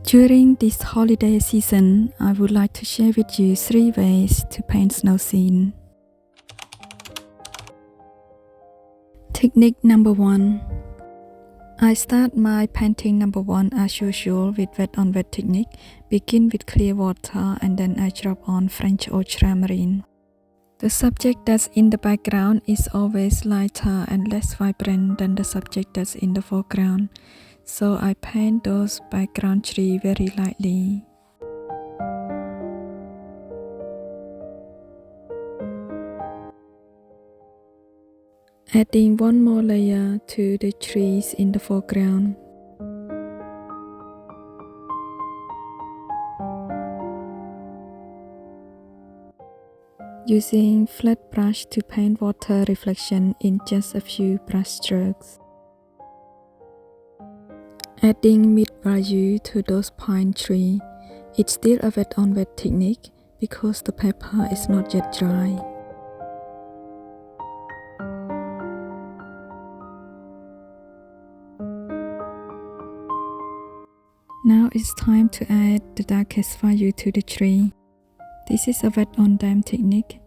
During this holiday season, I would like to share with you 3 ways to paint snow scene. Technique number 1. I start my painting number 1 as usual with wet on wet technique. Begin with clear water and then I drop on French ultramarine. The subject that's in the background is always lighter and less vibrant than the subject that's in the foreground, so I paint those background trees very lightly. Adding one more layer to the trees in the foreground. Using flat brush to paint water reflection in just a few brush strokes. Adding mid-value to those pine trees. It's still a wet on wet technique because the paper is not yet dry. Now it's time to add the darkest value to the tree. This is a wet on damp technique.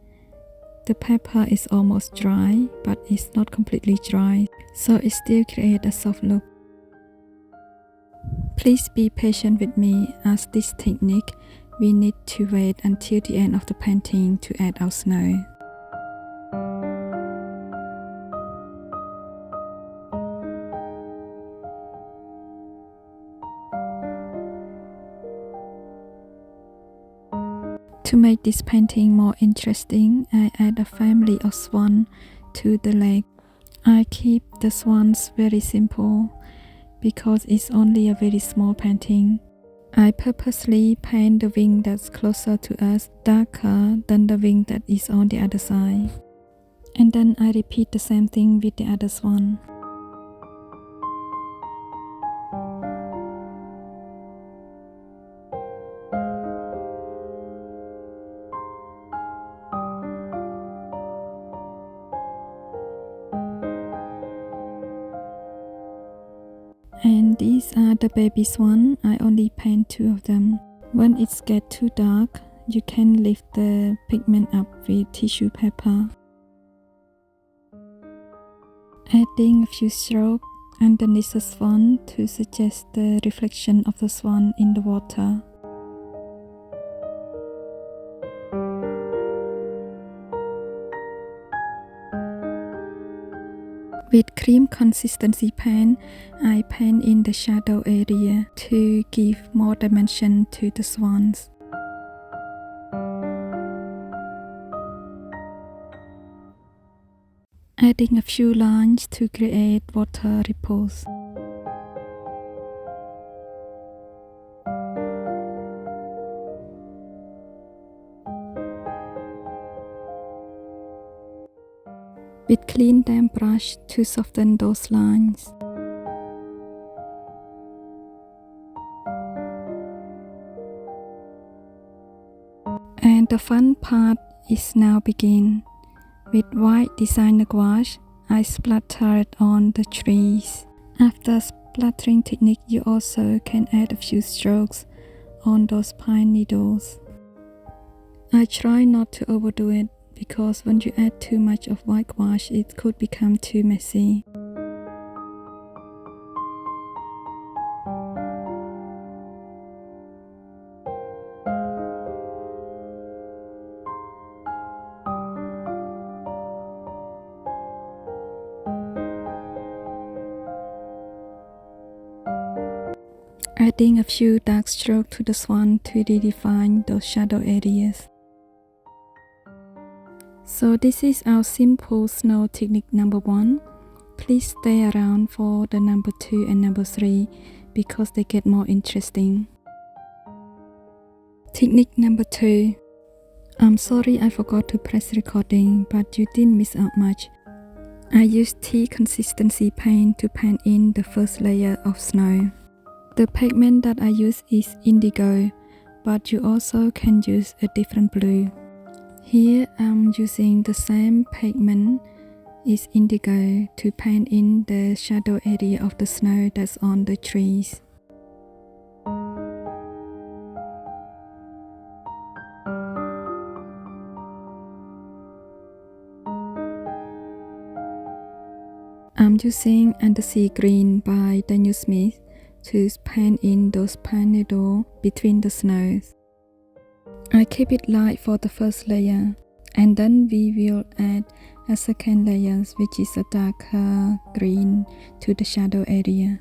The paper is almost dry, but it's not completely dry, so it still creates a soft look. Please be patient with me, as this technique we need to wait until the end of the painting to add our snow. To make this painting more interesting, I add a family of swans to the lake. I keep the swans very simple because it's only a very small painting. I purposely paint the wing that's closer to us darker than the wing that is on the other side. And then I repeat the same thing with the other swan. And these are the baby swan. I only paint 2 of them. When it gets too dark, you can lift the pigment up with tissue paper. Adding a few strokes underneath the swan to suggest the reflection of the swan in the water. With cream consistency paint, I paint in the shadow area to give more dimension to the swans. Adding a few lines to create water ripples. With clean damp brush to soften those lines. And the fun part is now begin. With white designer gouache, I splatter it on the trees. After splattering technique, you also can add a few strokes on those pine needles. I try not to overdo it, because when you add too much of white gouache, it could become too messy. Adding a few dark strokes to the swan to redefine those shadow areas. So this is our simple snow technique number 1. Please stay around for the number 2 and number 3 because they get more interesting. Technique number 2. I'm sorry I forgot to press recording, but you didn't miss out much. I used tea consistency paint to paint in the first layer of snow. The pigment that I use is indigo, but you also can use a different blue. Here I'm using the same pigment, is indigo, to paint in the shadow area of the snow that's on the trees. I'm using Undersea Green by Daniel Smith to paint in those panels between the snows. I keep it light for the first layer, and then we will add a second layer, which is a darker green, to the shadow area.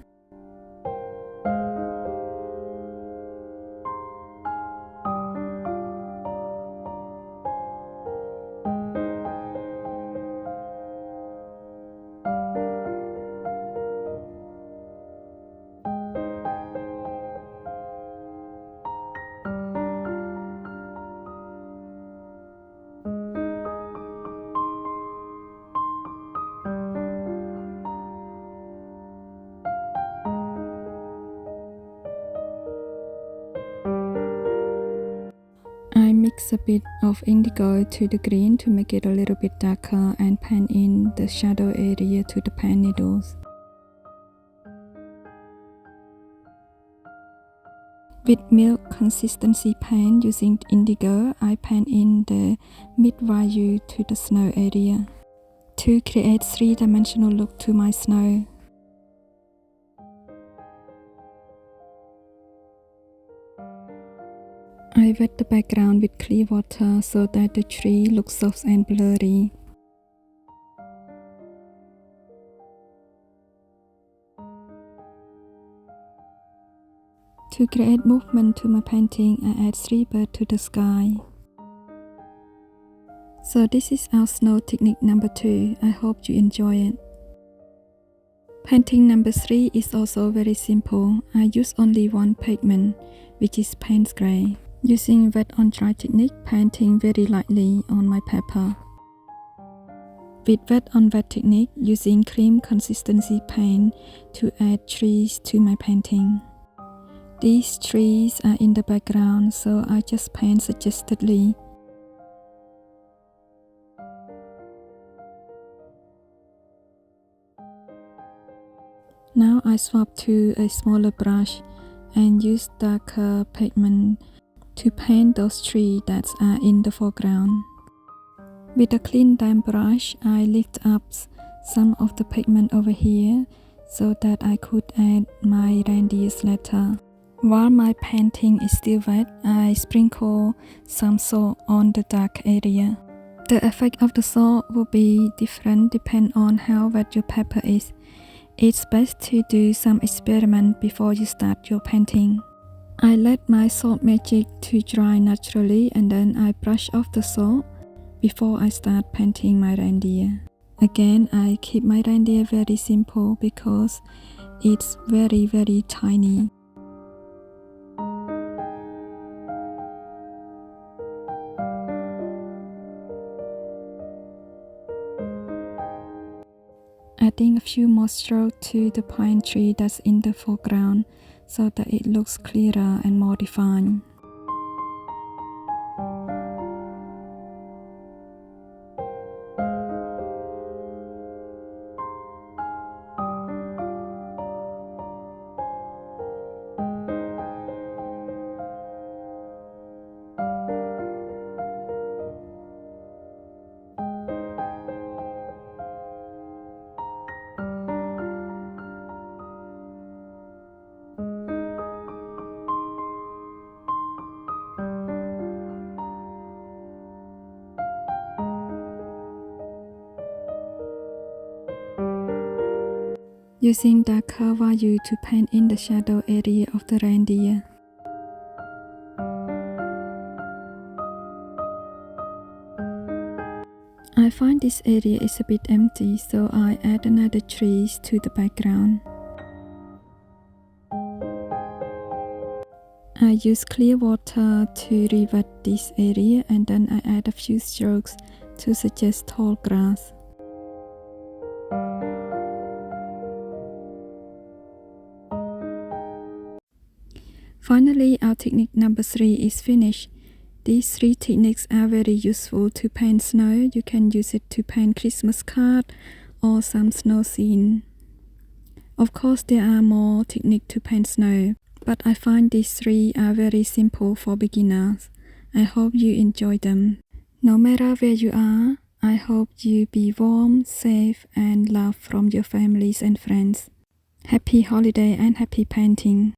I mix a bit of indigo to the green to make it a little bit darker and paint in the shadow area to the panels. With milk consistency paint using indigo, I paint in the mid-value to the snow area to create three-dimensional look to my snow. I wet the background with clear water so that the tree looks soft and blurry. To create movement to my painting, I add 3 birds to the sky. So this is our snow technique number 2. I hope you enjoy it. Painting number 3 is also very simple. I use only one pigment, which is Payne's Grey. Using wet on dry technique, painting very lightly on my paper. With wet on wet technique, using cream consistency paint to add trees to my painting. These trees are in the background, so I just paint suggestedly. Now I swap to a smaller brush and use darker pigment to paint those trees that are in the foreground. With a clean damp brush, I lift up some of the pigment over here so that I could add my reindeers later. While my painting is still wet, I sprinkle some salt on the dark area. The effect of the salt will be different depending on how wet your paper is. It's best to do some experiment before you start your painting. I let my salt magic to dry naturally and then I brush off the salt before I start painting my reindeer. Again, I keep my reindeer very simple because it's very tiny. Adding a few more strokes to the pine tree that's in the foreground so that it looks clearer and more defined. Using darker value to paint in the shadow area of the reindeer. I find this area is a bit empty, so I add another trees to the background. I use clear water to rewet this area and then I add a few strokes to suggest tall grass. Finally, our technique number 3 is finished. These 3 techniques are very useful to paint snow. You can use it to paint Christmas card or some snow scene. Of course, there are more techniques to paint snow, but I find these 3 are very simple for beginners. I hope you enjoy them. No matter where you are, I hope you be warm, safe, and love from your families and friends. Happy holiday and happy painting.